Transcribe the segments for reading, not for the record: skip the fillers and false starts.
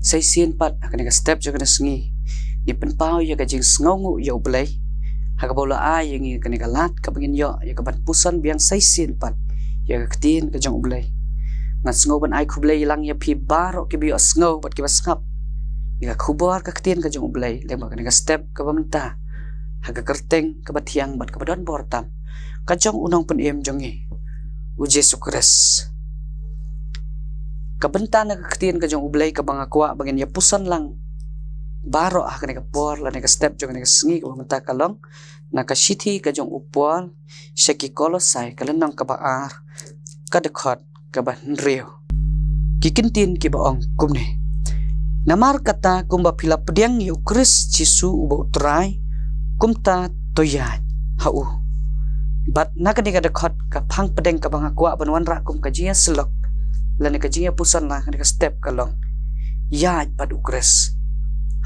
say sien pat akan ka step jo kana sngi ni penpau ya ka jing sngongu ya ublay haka bola a yang kan ka lat ka bangin yo ya ka ban pusan biang say sien pat ya ka tin ka jong ublay ngat sngo ban ai khublay lang ya phi baro ki bi sngo pat ki basngap ya khubor ka tin ka jong ublay le ma kan ka step ka bamta haka kerteng ka batiang bat ka badon bortam ka jong unong pen em jongi u Jesu Kris kabenta na kaktian ka jong ublay ka mga kwa bagin yapusan lang baro akan ka por la ka step jong ka sngi ka mata kalong nakashiti ka jong upol shaki kolosai kalenang ka baar kadekot ka banrio kikintin ki baong kumne namar kata kumba pila pediang yu Kris Jesu uba utrai kumta toyat hau bat nakani ka dekot ka phang pedeng ka mga kwa banwan ra kum ka jia selok lani ka jia pusan lah ka step kalong yaj pad ukres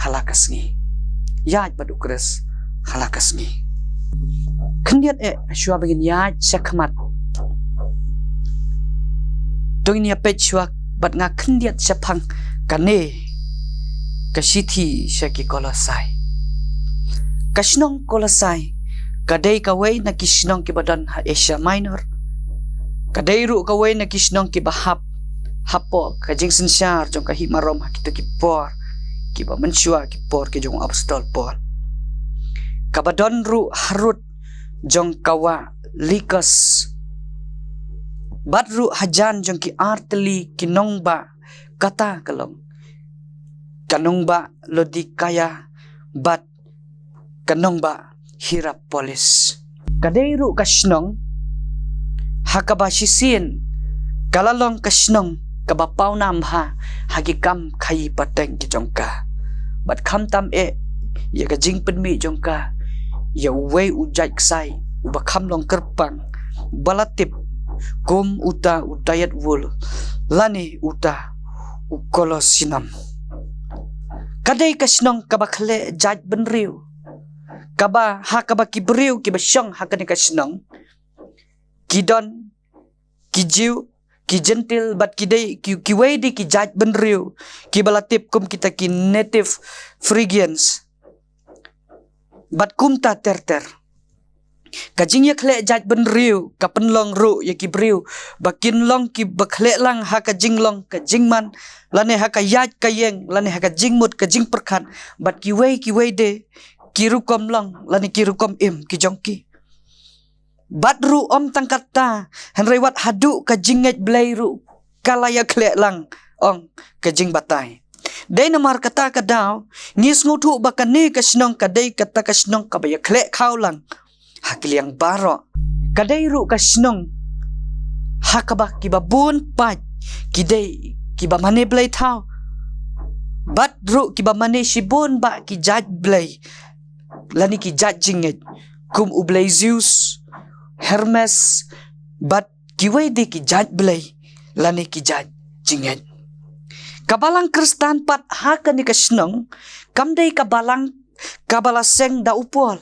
halakas ngi yaj pad ukres halakas ngi kendiat shua bagin yaj sakmat dongin ya pechwa bat nga kendiat sapang kane kasithi shaki kolosai kasnong kolosai kadai kawai na kisnong ki badan ha Asia Minor kadai ru kawai na kisnong ki bahap hapo kajing sensyar jong ka himarom kita ki por ki ba mensyua ki por ki jong apostol Paul kabadon ru harut jong kawa likas badru hajan jong ki arteli kinongba kata kalong kanongba lodikaya bat kanongba Hierapolis kadai ru kasnong hakabashisin kalalong kasnong kabapaw namha hagikam khayi pateng ki jongka bat kham tam ya ka jing penmi jongka ya wei ujai ksai uba kham long kerpang balatip kum uta utayat wul lani uta ukolosinam kadai kasnong kabakhle jaj benriu kaba hakaba kibriu kibasyong hakani kasnong kidon kijiu ki gentil bat kidai ki wedi ki jaj benriu ki balatip kum kita ki native Phrygians bat kum ta terter kajing ya khle jaj benriu ka penlong ru ya ki briu bakin long ki bakhle lang ha ka jinglong ka jingman lane ha ka yaj ka yeng lane ha ka jingmut ka jing perkhan bat ki wede ki rukom long lane ki rukom im ki jongki badru om tangkata henry wat hadu ka jinget blairu kalaya khle lang ong ka jing batai dei namar kata ka daw ngis ngutu bakane ka snong ka dei kata ka snong ka baya khle khaw lang hakiliang baro ka dei ru ka snong hakaba ki babun pat ki dei ki ba mane blai thaw badru ki ba mane sibun ba ki jaj blai lani ki jaj jinget kum ublai Zeus Hermes bat kiway di ki jaj blay lani ki jaj jinget kabalang Kristan pat haka ni kasnong kamday kabalang kabalaseng da upol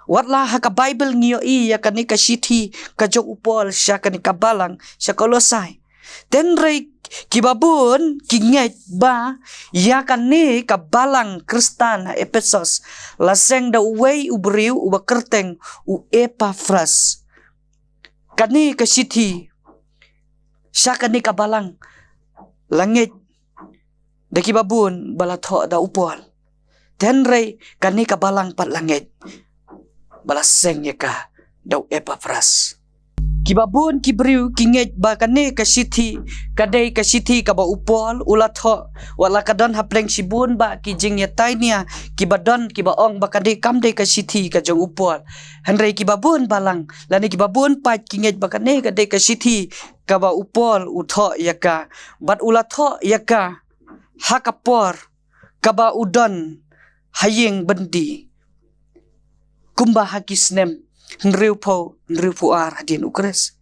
watla haka Bible ngiyo iya kani kasithi kajong upol siya kani kabalang siya Kolosai tenray kibabun kinget ba ya kani kabalang Kristan ha Ephesus laseng da uway ubriu uba kerteng u Epaphras kani kasithi siya kani kabalang langit da kibabun balatho da upol tenray kani kabalang pat langit balaseng ya ka da Epaphras kibabun kibriu kinget ba kane kasithi kadai kasithi ka ba upol ulatho wala kadon hapleng sibun ba kijing ya tainia kibadon kibaong ba kadai kamdai kasithi ka jong upol henry kibabun balang lani kibabun pat kinget ba kane kadai kasithi ka ba upol utho yaka bat ulatho yaka hakapor ka ba udon haying bendi kumba hakisnem nriu puar hadin ukres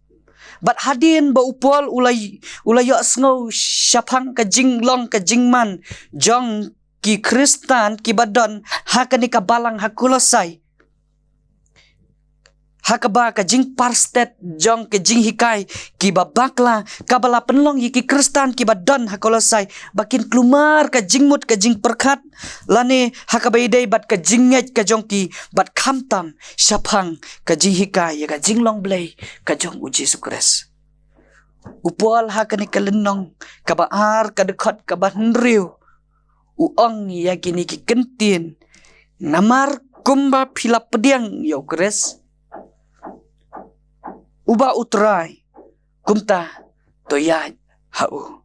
bat hadin ba upol ulay yo sngo syapang ka jinglong ka jingman jong ki Kristan ki badon hakani ka balang hakulosai hakaba ka jing parstet jong ke jing hikai kiba bakla kabala penlong yiki kristan kiba don hakolosai bakin klumar ka jingmut ka jing perkat lane hakaba idei bat ka jinget ka jongki bat khamtam shaphang ka jing hikai ya ka jinglong blai ka jong uji sukres upol hakani kalenong kaba ar ka dekat kaba hnriu uong yakini ki kentin namar kumba phila pediang yo kres uba utrai kumta toya hau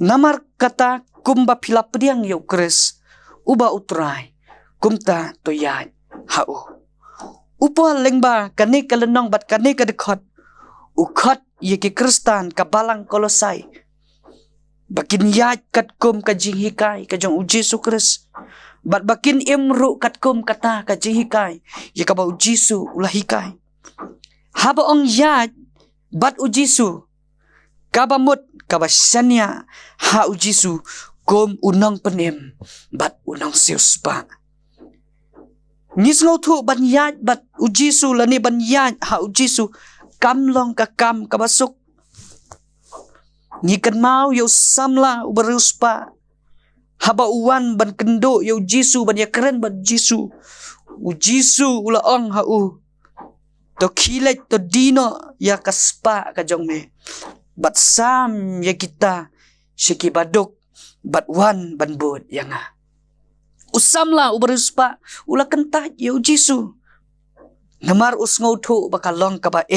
namar kata kumba phila pediang yo kres uba utrai kumta toya hau upol lengba kane kalenong bat kane kadekot ukhat yeki kristan kabalang kolosai bakin yat kat kum ka jing hikai ka jong uji sukres bat bakin imru kat kum kata ka jing hikai ya ka ba uji su ulah hikai haba ong yat bat uji su ka ba mut ka ba sanya ha uji su kum unang penem bat unang sius ba ngis ngau thu ban yat bat uji su lani ban yat ha uji su kam long ka kam ka basuk ngikan mau yo samla uberuspa haba uwan ban kendo yo jisu ban ya keren ban jisu ula ong hau to kilet to dino ya kaspa ka jong me bat sam ya kita shiki baduk bat wan ban bod ya nga usamla uberuspa ula kentat yo jisu namar usngau thu bakalong ka ba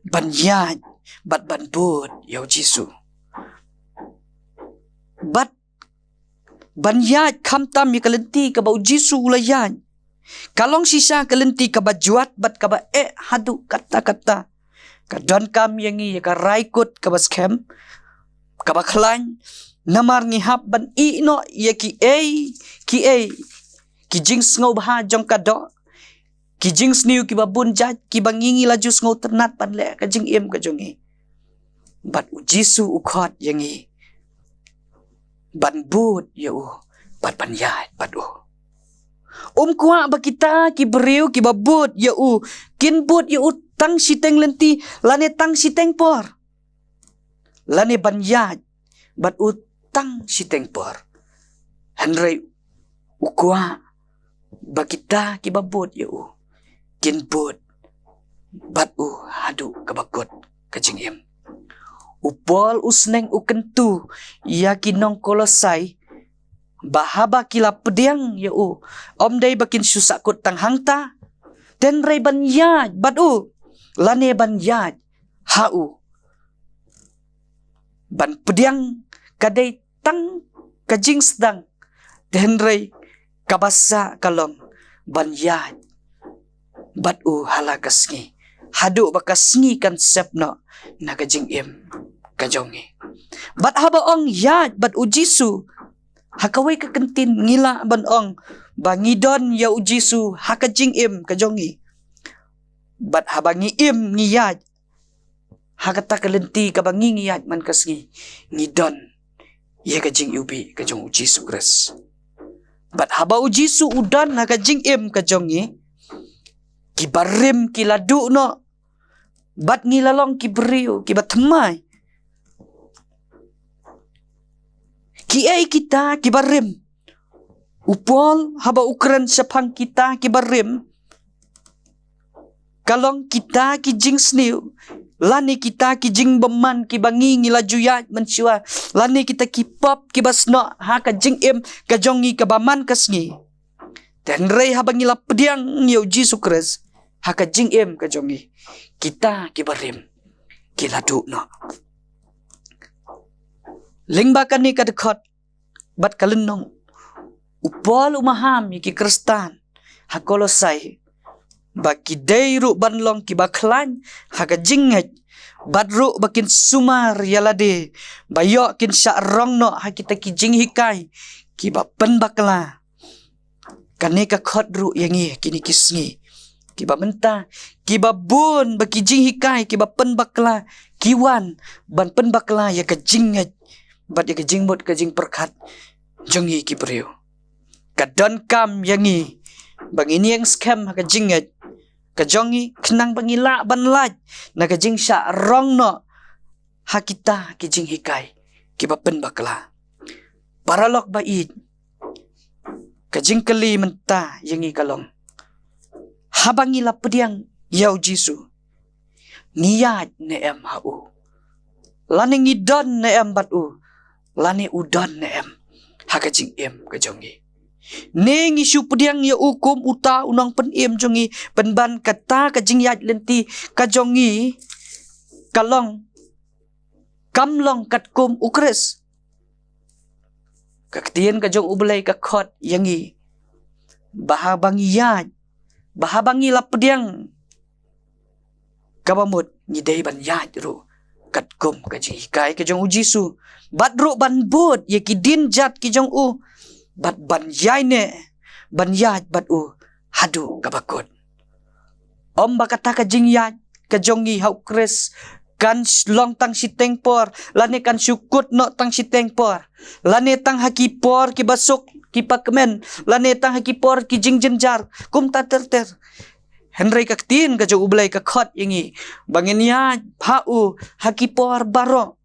ban ya bat ban bod yo jisu bat ban yat khamtam mi kalenti ka ba jisu ulayan kalong sisa kalenti ka ba juat bat ka ba hadu kata ka don kam yangi ka raikut ka ba scam ka ba khlan namar ngi hap ban no yaki ki jings ngau ba jong ka do ki jings niu ki ba bunjat ki ba ngingi laju ngau ternat pan le ka jing im ka jongi bat jisu ukhat yangi ban bud yo bat ban yat bat kwa ba kita ki beriu ki babut yo kin bud yo tang siteng lenti lane tang siteng por lane ban yat bat tang siteng por hanrei ukwa ba kita ki babut yo kin bud bat hadu kabakot kajingim upol usneng ukentu yakinong kolosai bahaba kila pediang ya om day bakin susakut tang hangta ten ray ban yad badu lane ban yad hau ban pediang kadai tang kajing sedang ten ray kabasa kalong ban yad badu halagasngi hadu bakasngi kan sepno nakajing im kajongi bat haba ong yad bat ujisu hakawai ka kentin ngila ban ong bangidon ya ujisu hakajing im kajongi bat haba ngi im ngiyad hakata kalenti ka bangi ngiyad man kasngi ngidon ya kajing ubi kajong ujisu kres bat haba ujisu udan hakajing im kajongi kibarim kiladu no bat ngilalong kibriu kibat temai kiai kita kibarim upol haba ukran sapang kita kibarim kalong kita kijing sniu lani kita kijing beman kibangi ngilajuyat mensiwa lani kita kipop kibasno ha kajing im kajongi kabaman kasngi dan rei haba ngila pediang ngiu jisu kres ha kajing im kajongi kita kibarim kiladu no lingbakan ni kadekot bat kalenong upol umaham ki kristan hakolosai baki deiru banlong ki baklan hakajinget badru bakin sumar yalade bayok kin syarong no hakita ki jing hikai ki bapen bakla kaneka khodru yangi kini kisngi kiba menta kiba bun baki jing hikai kiba pen bakla kiwan ban pen bakla ya ka jinget bat ya ka jingbot ka jing perkat jongi ki priu kadon kam yangi Bangini yang scam ka jinget ka jongi kenang bangila banlaj na ka jing sya rong no hakita ki jing hikai ki bapen bakla paralok bait ka jing kali menta yangi kalong habangila pediang yau jisu niat ne em hau lani ngidon ne em batu lani udon ne em haka jing em ka jongi Neng isu pediang ya hukum uta unang pen em jongi penban kata ka jing yat lenti ka jongi kalong kamlong kat kum ukres kaktian ka jong ublay ka khot yangi bahabangi yat bahabangi la pediang kabamut ngidai ban yat ru kat kum ka jing hikai ka jong ujisu badru ban bud ye kidin jat ki jong u bat ban yai ne ban yat bat u hadu kabakut om bakata ka jing yat ka jongi hau kres kan long tang si tengpor lane kan syukut no tang si tengpor lane tang hakipor ki basuk ki pakmen lane tang hakipor ki jing jenjar kum ta ter Henry kaktin ka jong ublay ka khot yangi bangin yat hau hakipor baro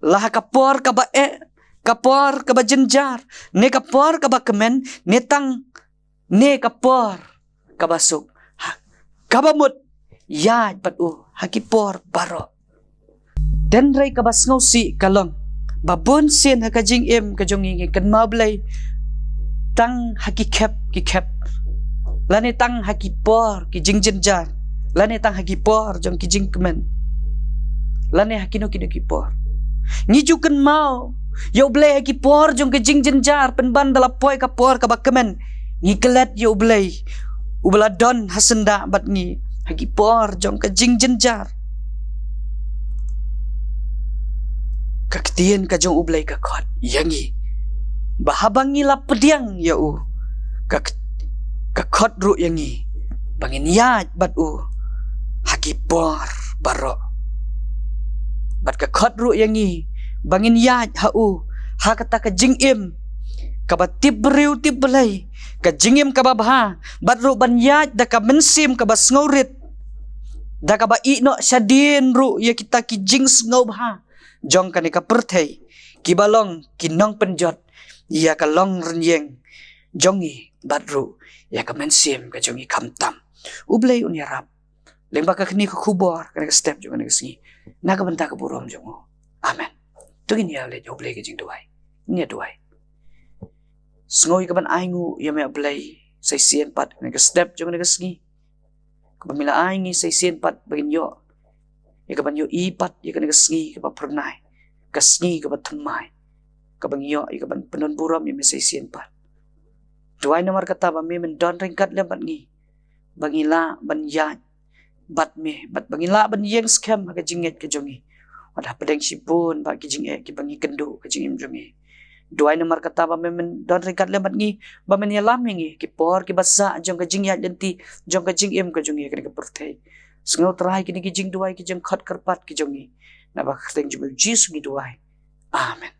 lah kapor ka ba kapor kaba jenjar ne kapor kaba kemen ne kapor kaba suk kaba mut ya pat hakipor baro dan rai kaba sngo si kalong babon sen haka jing em ka jongi kan mablay tang hakikep kikep lane tang hakipor ki jing jenjar lane tang hakipor jong ki jing kemen lane hakino kino kipor ngijukan mau yo blay haki por jong ke jing jenjar penban dala poi ka por ka bakemen ngi kelet yo blay ubala don hasenda bat ngi haki por jong ke jing jenjar kaktien ka jong ublay ka khot yangi bahabangi la pediang ya u ka khot ru yangi bangin yat bat u haki por baro bat ka khot ru yangi bangin yat hau ha kata ka jing im ka batib riu tib belai ka jing im ka babha bat ru ban yat da ka mensim ka bas ngaurit da ka ba i no sadin ru ya kita ki jing ngau bha jong ka ni ka perthei ki balong ki nong penjot ya ka long renyeng jongi bat ru ya ka mensim ka jongi kamtam ublay unyarap lembak ka kini ka kubor ka step jong ka singi na ka benta ka burom jong amen tugin ya le joblay ke jing duai nia duai sngoy ka ban aingu ya me ablay say sien pat ka step jong ka singi ka pamila aingi say sien pat bagin yo ya ka ban yo ipat ya ka singi ka pernai ka singi ka tanmai ka bang yo ya ka ban penon burom ya me say sien pat duai namar kata ba me men don ringkat le bat ngi bangila ban yat bat me bat bangila ban yeng scam ka jinget ka jongi ada pedeng sipun ba ki jing ki bangi kendo ka jing im jongi duai namar kata ba men don ringkat le bat ngi ba men yalam ngi ki por ki basa jong ka jing ya lenti jong ka jing im ka jongi ka perthei sngo trai ki jing duai ki jong khat karpat ki jongi na ba teng jibu jisu ni duai amen